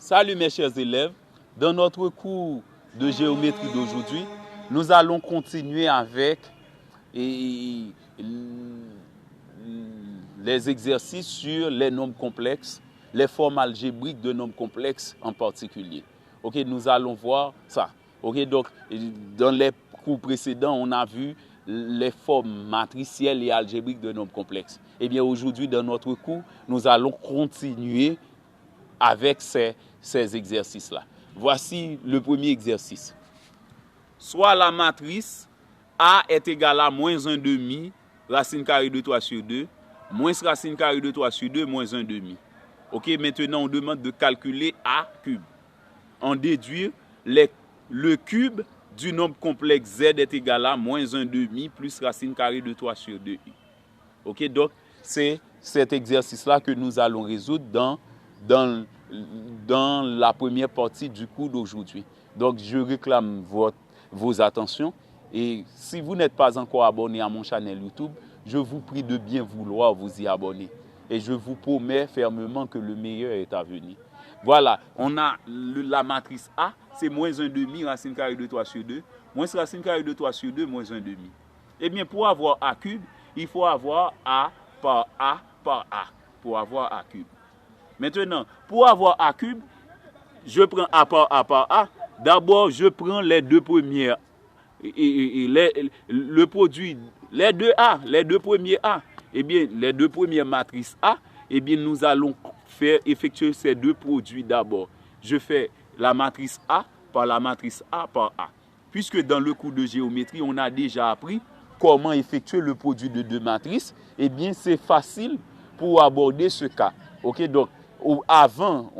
Salut mes chers élèves, dans notre cours de géométrie d'aujourd'hui, nous allons continuer avec les exercices sur les nombres complexes, les formes algébriques de nombres complexes en particulier. Ok, nous allons voir ça. Ok, donc dans les cours précédents, on a vu les formes matricielles et algébriques de nombres complexes. Eh bien aujourd'hui, dans notre cours, nous allons continuer avec ces exercices-là. Voici le premier exercice. Soit la matrice A est égale à moins 1 demi, racine carrée de 3 sur 2, moins racine carrée de 3 sur 2, moins 1 demi. Ok, maintenant on demande de calculer A cube. En déduire le cube du nombre complexe Z est égal à moins 1 demi plus racine carrée de 3 sur 2i. Ok, donc c'est cet exercice-là que nous allons résoudre dans la première partie du cours d'aujourd'hui. Donc, je réclame vos attentions. Et si vous n'êtes pas encore abonné à mon channel YouTube, je vous prie de bien vouloir vous y abonner. Et je vous promets fermement que le meilleur est à venir. Voilà, on a la matrice A, c'est moins 1 demi, racine carrée de 3 sur 2, moins racine carrée de 3 sur 2, moins 1 demi. Eh bien, pour avoir A cube, il faut avoir A par A par A, pour avoir A cube. Maintenant, pour avoir A cube, je prends A par A par A. D'abord, je prends les deux premières, le produit, les deux A, les deux premiers A. Eh bien, les deux premières matrices A, eh bien, nous allons effectuer ces deux produits d'abord. Je fais la matrice A par la matrice A par A. Puisque dans le cours de géométrie, on a déjà appris comment effectuer le produit de deux matrices, eh bien, c'est facile pour aborder ce cas. Ok, donc, auparavant,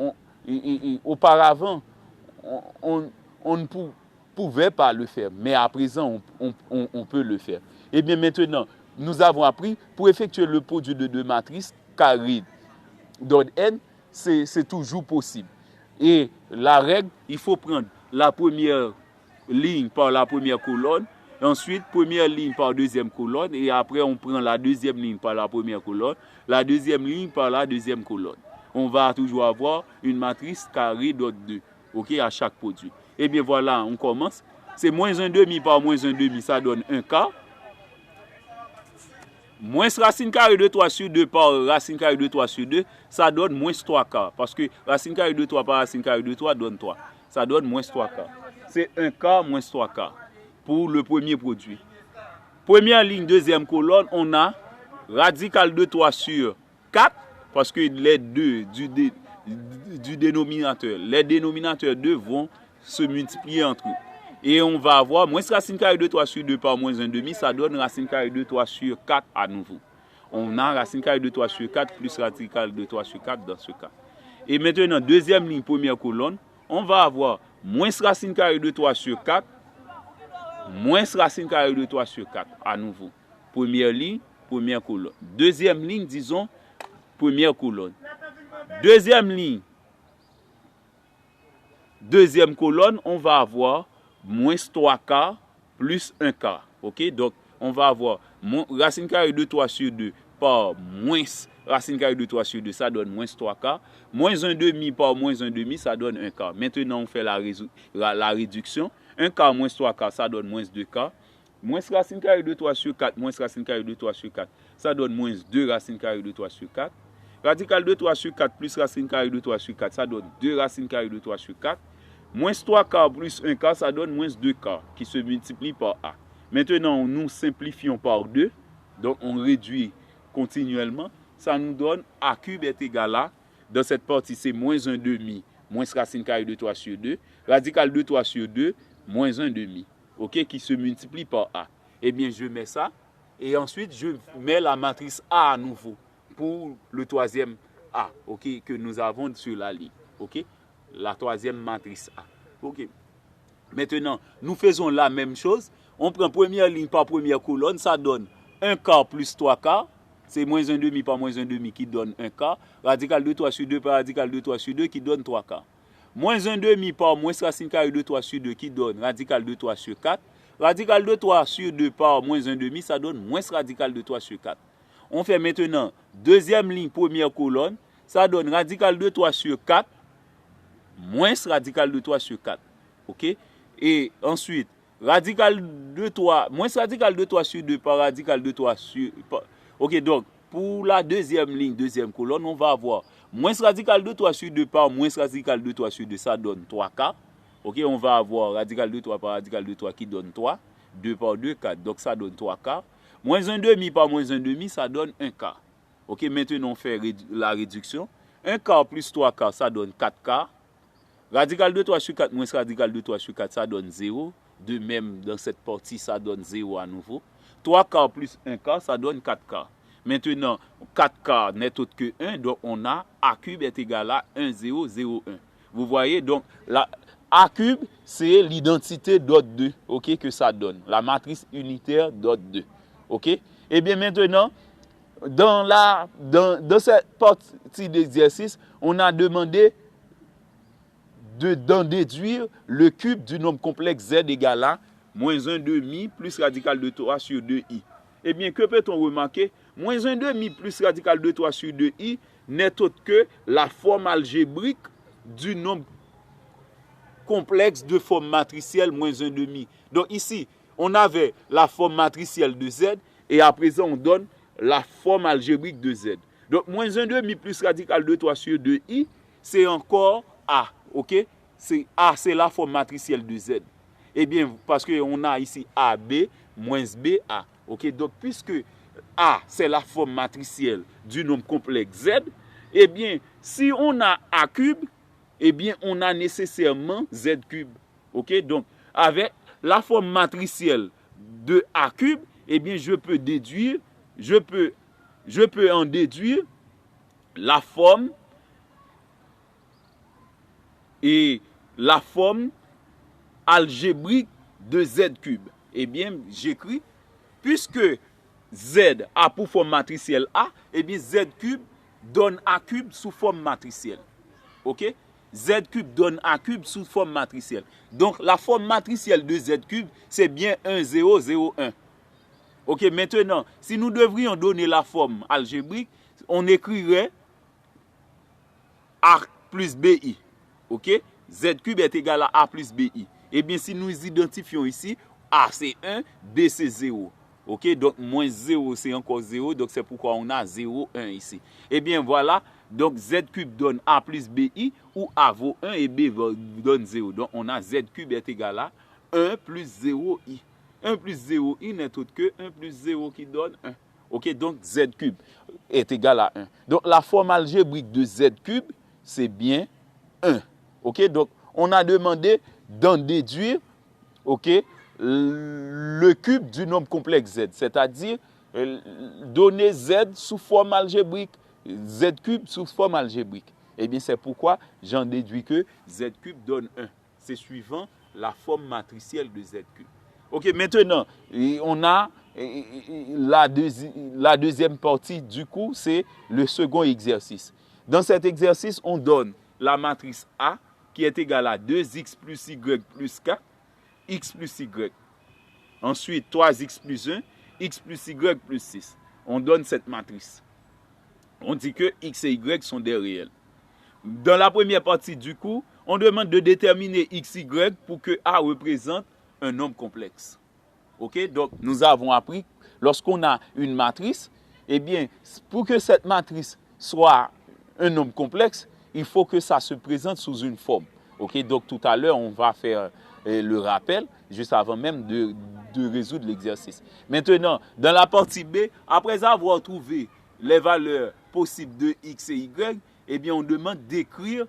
on ne pouvait pas le faire, mais à présent, on peut le faire. Et bien maintenant, nous avons appris, pour effectuer le produit de deux matrices carrées d'ordre n, c'est toujours possible. Et la règle, il faut prendre la première ligne par la première colonne, ensuite première ligne par deuxième colonne, et après on prend la deuxième ligne par la première colonne, la deuxième ligne par la deuxième colonne. On va toujours avoir une matrice carrée d'ordre 2, ok, à chaque produit. Et bien voilà, on commence. C'est moins 1 demi par moins 1 demi, ça donne 1 quart. Moins racine carrée de 3 sur 2 par racine carrée de 3 sur 2, ça donne moins 3 quarts. Parce que racine carrée de 3 par racine carrée de 3 donne 3. Ça donne moins 3 quarts. C'est 1 quart moins 3 quarts pour le premier produit. Première ligne, deuxième colonne, on a radical de 3 sur 4. Parce que les deux du dénominateur, les dénominateurs 2 vont se multiplier entre eux. Et on va avoir moins racine carrée de 3 sur 2 par moins 1 demi, ça donne racine carrée de 3 sur 4 à nouveau. On a racine carrée de 3 sur 4 plus radical de 3 sur 4 dans ce cas. Et maintenant, deuxième ligne, première colonne, on va avoir moins racine carrée de 3 sur 4, moins racine carrée de 3 sur 4 à nouveau. Première ligne, première colonne. Deuxième ligne, disons, première colonne. Deuxième ligne, deuxième colonne, on va avoir moins 3 quarts plus 1 quart. Ok, donc on va avoir racine carrée de 3 sur 2 par moins racine carrée de 3 sur 2, ça donne moins 3 quarts. Moins 1 demi par moins 1 demi, ça donne 1 quart. Maintenant, on fait la réduction. 1 quart moins 3 quarts, ça donne moins 2 quarts. Moins racine carrée de 3 sur 4, moins racine carrée de 3 sur 4, ça donne moins 2 racine carrée de 3 sur 4. Radical de 3 sur 4 plus racine carrée de 3 sur 4, ça donne 2 racine carrée de 3 sur 4. Moins 3 quarts plus 1 quart, ça donne moins 2 quarts qui se multiplient par A. Maintenant, nous simplifions par 2. Donc, on réduit continuellement. Ça nous donne A cube est égal à, dans cette partie, c'est moins 1 demi, moins racine carrée de 3 sur 2. Radical de 3 sur 2, moins 1 demi. Ok, qui se multiplie par A. Eh bien, je mets ça. Et ensuite, je mets la matrice A à nouveau pour le troisième A, ok, que nous avons sur la ligne. Ok, la troisième matrice A. Ok. Maintenant, nous faisons la même chose. On prend première ligne par première colonne, ça donne 1 quart plus 3 quarts. C'est moins 1 demi par moins 1 demi qui donne 1 quart. Radical de 3 sur 2 par radical de 3 sur 2 qui donne 3 quarts. Moins 1 demi par moins racine carrée de 3 sur 2 qui donne radical de 3 sur 4. Radical de 3 sur 2 par moins 1 demi, ça donne moins radical de 3 sur 4. On fait maintenant deuxième ligne, première colonne. Ça donne radical de 3 sur 4 moins radical de 3 sur 4. OK? Et ensuite, radical de 3, moins radical de 3 sur 2 par radical de 3 sur... OK, donc, pour la deuxième ligne, deuxième colonne, on va avoir moins radical de 3 sur 2 par moins radical de 3 sur 2, ça donne 3K. OK, on va avoir radical de 3 par radical de 3 qui donne 3. 2 par 2, 4. Donc, ça donne 3K. Moins 1,5 par moins 1,5, ça donne 1K. OK, maintenant, on fait la réduction. 1K plus 3K, ça donne 4K. Radical de 3 sur 4 moins radical de 3 sur 4, ça donne 0. De même, dans cette partie, ça donne 0 à nouveau. 3K plus 1K, ça donne 4K. Maintenant, 4K n'est autre que 1, donc on a A cube est égal à 1, 0, 0, 1. Vous voyez, donc, A cube, c'est l'identité d'ordre 2, ok, que ça donne. La matrice unitaire d'ordre 2. Ok? Et bien maintenant, dans cette partie d'exercice, on a demandé d'en déduire le cube du nombre complexe z égale à moins 1,5 plus radical de 3 sur 2i. Eh bien, que peut-on remarquer? Moins 1,5 plus radical de 3 sur 2i n'est autre que la forme algébrique du nombre complexe de forme matricielle moins 1,5. Donc ici, on avait la forme matricielle de z et à présent, on donne la forme algébrique de z. Donc, moins 1,5 plus radical de 3 sur 2i, c'est encore A. OK? C'est A, c'est la forme matricielle de z. Eh bien, parce qu'on a ici AB moins BA. OK? Donc, puisque A, c'est la forme matricielle du nombre complexe z, eh bien, si on a A cube, eh bien, on a nécessairement z cube. OK? Donc, avec la forme matricielle de A cube, eh bien, je peux en déduire la forme et la forme algébrique de z cube. Eh bien, j'écris, puisque z a pour forme matricielle A, eh bien, z cube donne A cube sous forme matricielle. OK? Z cube donne A cube sous forme matricielle. Donc, la forme matricielle de z cube, c'est bien 1, 0, 0, 1. OK, maintenant, si nous devrions donner la forme algébrique, on écrirait A plus BI. OK? Z cube est égal à A plus BI. Eh bien, si nous identifions ici, A c'est 1, B c'est 0. OK? Donc, moins 0 c'est encore 0. Donc, c'est pourquoi on a 0, 1 ici. Eh bien, voilà. Donc, Z cube donne A plus BI où A vaut 1 et B donne 0. Donc, on a Z cube est égal à 1 plus 0i. 1 plus 0i n'est autre que 1 plus 0 qui donne 1. OK, donc z cube est égal à 1. Donc la forme algébrique de z cube, c'est bien 1. OK, donc on a demandé d'en déduire, OK, le cube du nombre complexe z, c'est-à-dire donner z sous forme algébrique, z cube sous forme algébrique. Eh bien, c'est pourquoi j'en déduis que z cube donne 1. C'est suivant la forme matricielle de z cube. OK, maintenant, on a la deuxième partie du cours, c'est le second exercice. Dans cet exercice, on donne la matrice A qui est égale à 2x plus y plus k, x plus y. Ensuite, 3x plus 1, x plus y plus 6. On donne cette matrice. On dit que x et y sont des réels. Dans la première partie du cours, on demande de déterminer x, y pour que A représente un nombre complexe. OK? Donc, nous avons appris, lorsqu'on a une matrice, eh bien, pour que cette matrice soit un nombre complexe, il faut que ça se présente sous une forme. OK? Donc, tout à l'heure, on va faire le rappel, juste avant même de résoudre l'exercice. Maintenant, dans la partie B, après avoir trouvé les valeurs possibles de x et y, eh bien, on demande d'écrire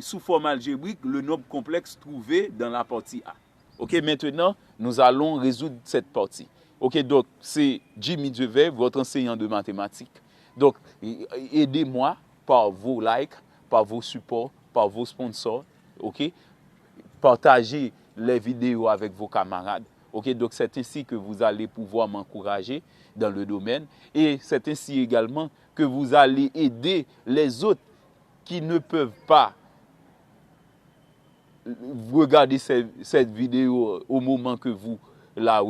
sous forme algébrique le nombre complexe trouvé dans la partie A. OK, maintenant, nous allons résoudre cette partie. OK, donc, c'est Jimmy Devey, votre enseignant de mathématiques. Donc, aidez-moi par vos likes, par vos supports, par vos sponsors. OK, partagez les vidéos avec vos camarades. OK, donc, c'est ainsi que vous allez pouvoir m'encourager dans le domaine. Et c'est ainsi également que vous allez aider les autres qui ne peuvent pas regardez cette vidéo au moment que vous la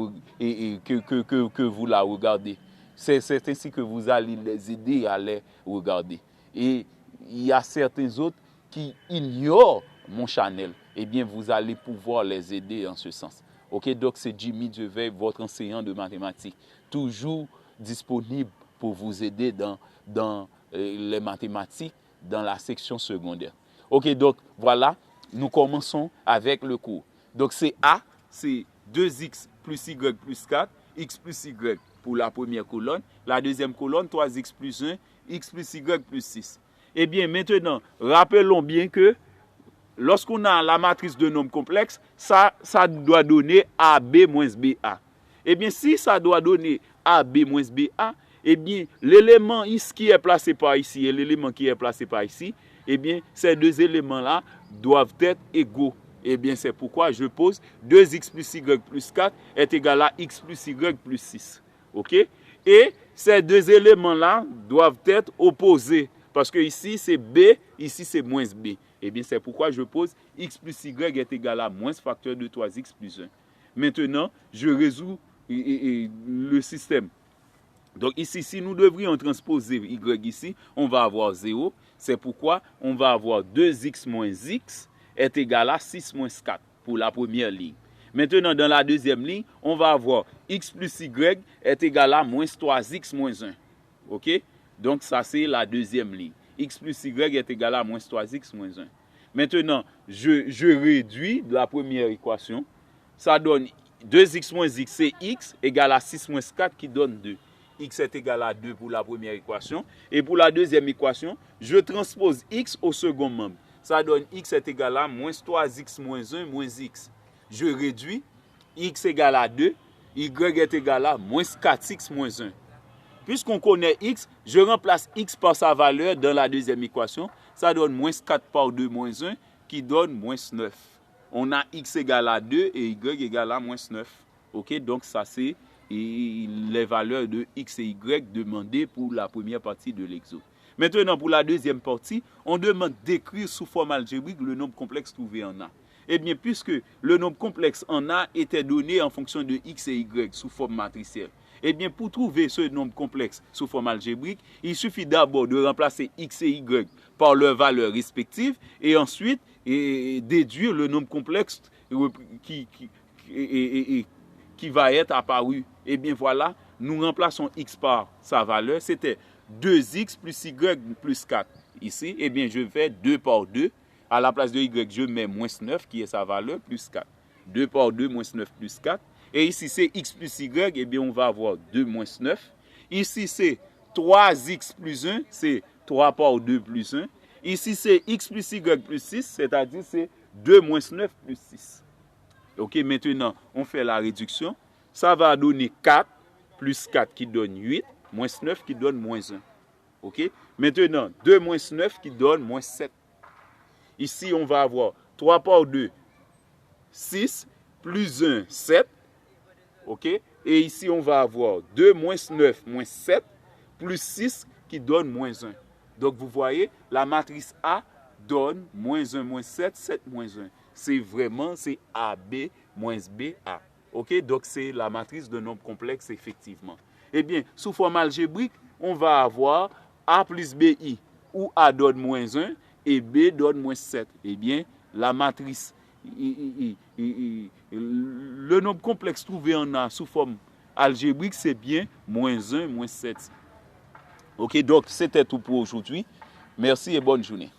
regardez. C'est ainsi que vous allez les aider à les regarder. Et il y a certains autres qui ignorent mon channel, eh bien, vous allez pouvoir les aider en ce sens. Ok, donc c'est Jimmy Dieveil, votre enseignant de mathématiques, toujours disponible pour vous aider dans les mathématiques, dans la section secondaire. Ok, donc voilà, nous commençons avec le cours. Donc c'est A, c'est 2x plus y plus 4, x plus y pour la première colonne. La deuxième colonne, 3x plus 1, x plus y plus 6. Eh bien, maintenant, rappelons bien que lorsqu'on a la matrice de nombres complexes, ça doit donner AB moins BA. Eh bien, si ça doit donner AB moins BA, eh bien, l'élément qui est placé par ici et l'élément qui est placé par ici, eh bien, ces deux éléments-là doivent être égaux. Eh bien, c'est pourquoi je pose 2x plus y plus 4 est égal à x plus y plus 6. OK? Et ces deux éléments-là doivent être opposés. Parce que ici, c'est B, ici, c'est moins B. Eh bien, c'est pourquoi je pose x plus y est égal à moins facteur de 3x plus 1. Maintenant, je résous le système. Donc ici, si nous devrions transposer y ici, on va avoir 0. C'est pourquoi on va avoir 2x moins x est égal à 6 moins 4 pour la première ligne. Maintenant, dans la deuxième ligne, on va avoir x plus y est égal à moins 3x moins 1. OK? Donc ça, c'est la deuxième ligne. X plus y est égal à moins 3x moins 1. Maintenant, je réduis la première équation. Ça donne 2x moins x, c'est x égale à 6 moins 4 qui donne 2. X est égal à 2 pour la première équation. Et pour la deuxième équation, je transpose x au second membre. Ça donne x est égal à moins 3x moins 1 moins x. Je réduis x égale à 2, y est égal à moins 4x moins 1. Puisqu'on connaît x, je remplace x par sa valeur dans la deuxième équation. Ça donne moins 4 par 2 moins 1 qui donne moins 9. On a x égale à 2 et y égale à moins 9. Ok, donc ça c'est les valeurs de x et y demandées pour la première partie de l'exo. Maintenant, pour la deuxième partie, on demande d'écrire sous forme algébrique le nombre complexe trouvé en A. Eh bien, puisque le nombre complexe en A était donné en fonction de x et y sous forme matricielle, eh bien, pour trouver ce nombre complexe sous forme algébrique, il suffit d'abord de remplacer x et y par leurs valeurs respectives et ensuite déduire le nombre complexe qui va être apparu. Eh bien, voilà, nous remplaçons x par sa valeur. C'était 2x plus y plus 4. Ici, eh bien, je fais 2 par 2. À la place de y, je mets moins 9 qui est sa valeur plus 4. 2 par 2 moins 9 plus 4. Et ici, c'est x plus y, eh bien, on va avoir 2 moins 9. Ici, c'est 3x plus 1, c'est 3 par 2 plus 1. Ici, c'est x plus y plus 6, c'est-à-dire c'est 2 moins 9 plus 6. Ok, maintenant, on fait la réduction. Ça va donner 4 plus 4 qui donne 8, moins 9 qui donne moins 1. Ok, maintenant, 2 moins 9 qui donne moins 7. Ici, on va avoir 3 par 2, 6, plus 1, 7. OK? Et ici, on va avoir 2 moins 9 moins 7, plus 6 qui donne moins 1. Donc, vous voyez, la matrice A donne moins 1 moins 7, 7 moins 1. C'est vraiment, c'est AB moins BA. OK? Donc, c'est la matrice de nombre complexe, effectivement. Eh bien, sous forme algébrique, on va avoir A plus BI, où A donne moins 1 et B donne moins 7. Eh bien, la matrice, le nombre complexe trouvé en A sous forme algébrique, c'est bien moins 1, moins 7. OK, donc c'était tout pour aujourd'hui. Merci et bonne journée.